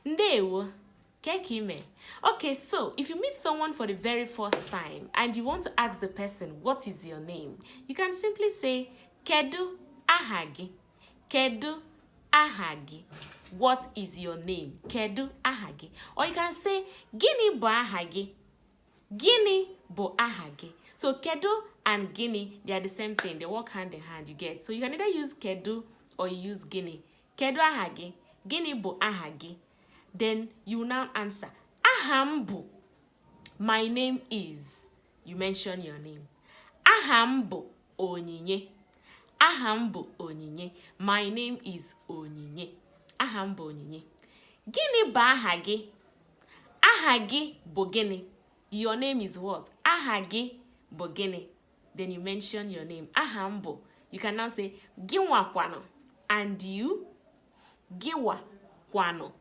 Ndeewo. Kekime. Okay, so if you meet someone for the very first time and you want to ask the person, what is your name? You can simply say, Kedu ahagi. Kedu ahagi. What is your name? Kedu ahagi. Or you can say, Gini bo ahagi. Gini bo ahagi. So kedu and gini, they are the same thing. They work hand in hand, you get. So you can either use kedu or you use gini. Kedu ahagi. Gini bo ahagi. Then you now answer, Ahambu. My name is. You mention your name. Ahambu Onyinye. Ahambu Onyinye. My name is Onyinye. Ahambu Onyinye. Gini ba ahagi. Ahagi bogini. Your name is what? Ahagi bogini. Then you mention your name. Ahambu. You can now say Giwa kwano. And you? Giwa kwano.